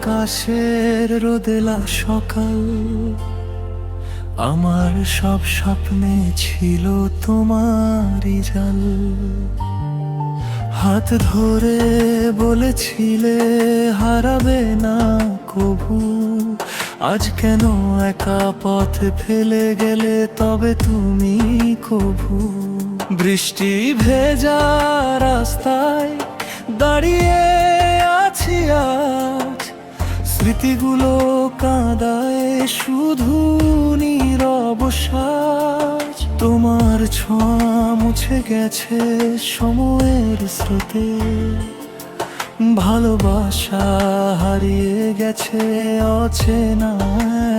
আকাশের রোদেলা সকাল, আমার সব স্বপ্নে ছিল তোমারই জাল। হাত ধরে বলেছিলে হারাবে না কবু, আজ কেন একা পথ ফেলে গেলে তবে তুমি কবু। বৃষ্টি ভেজা রাস্তায় দাঁড়িয়ে আছি আজ, স্মৃতিগুলো কাঁদায় শুধু নীরব সাজ। তোমার ছোঁয়া মুছে গেছে সময়ের স্রোতে, ভালোবাসা হারিয়ে গেছে অচেনা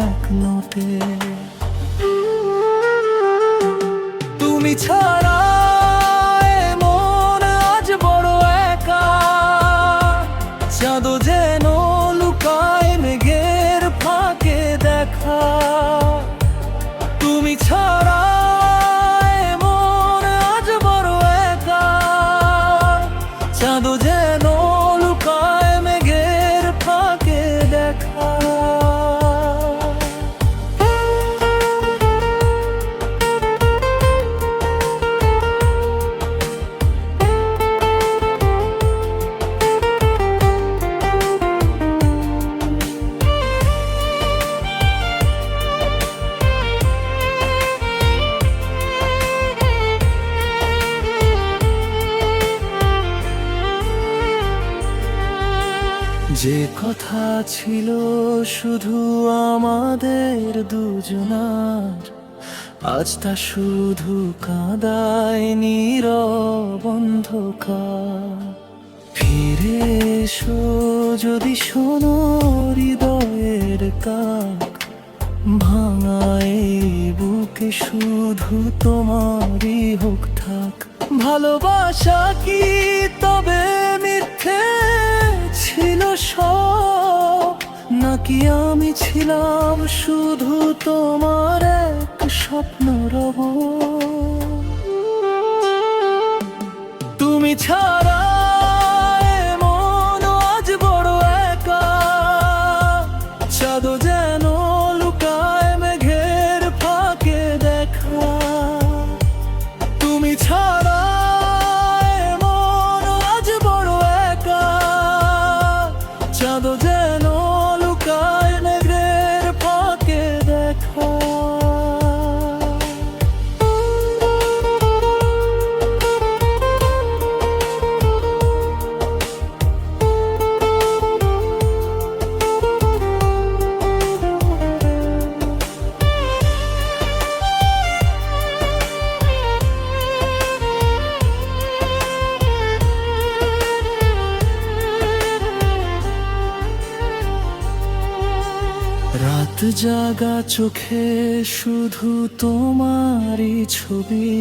এক নোটে। তুমি ছাড়া মন আজ বড় একা, চাঁদও যেন লুকায় মেঘের ফাঁকে দেখা। তুমি ছাড়া মন আজ বড় একা, চাঁদও যেন লুকায় মেঘের ফাঁকে দেখা। যে কথা ছিল শুধু আমাদের দুজনার, আজ তা শুধু কাঁদায় নীরব অন্ধকার। ফিরে এসো যদি শোনো হৃদয়ের কাক, ভাঙা এই বুকে শুধু তোমারই হোক থাক। ভালোবাসা কি তবে মিথ্যে ছিল সব, নাকি আমি ছিলাম শুধু তোমার এক স্বপ্ন রব? তুমি ছাড়া মন আজ বড় একা, চাঁদও যেন লুকায় মেঘের ফাঁকে দেখা। তুমি ছাড়া চাঁদও যেন লুকায় মেঘের ফাঁকে দেখা। রাত জাগা চোখে শুধু তোমারই ছবি,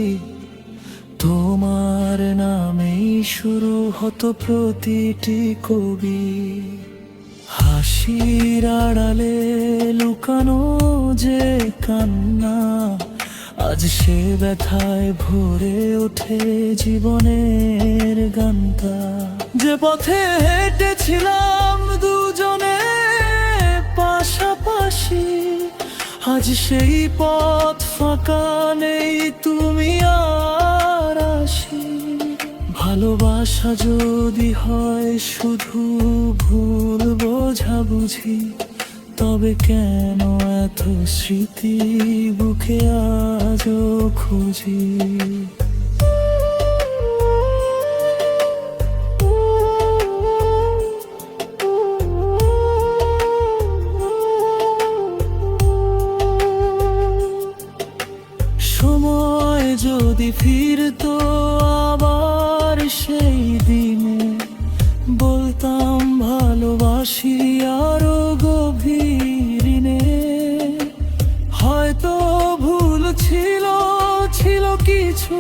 তোমার নামেই শুরু হতো প্রতিটি কবি। হাসির আড়ালে লুকানো যে কান্না, আজ সে ব্যথায় ভরে ওঠে জীবনের গানটা। যে পথে হেঁটেছিলাম দুজনে পাশাপাশি, আজ সেই পথ ফাঁকা নেই, তুমি আর আসি। ভালোবাসা যদি হয় শুধু ভুল বোঝাবুঝি, তবে কেন এত স্মৃতি বুকে আজও খুঁজি। সময় যদি ফিরতো আবার সেই দিনে, বলতাম ভালোবাসি আরো গভীরিনে। হয়তো ভুল ছিল কিছু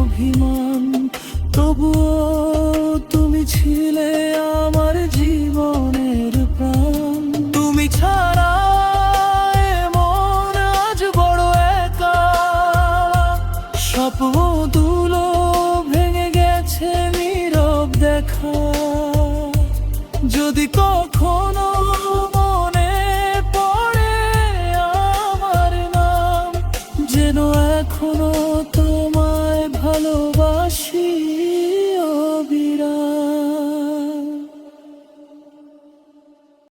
অভিমান, তবুও তুমি ছিলে আমার জীবনের প্রাণ। তুমি ছাড়া মন আজ বড় একা, স্বপ্ন দুলো ভেঙে গেছে নীরব দেখা। যদি কখনো এখনো তোমায় ভালো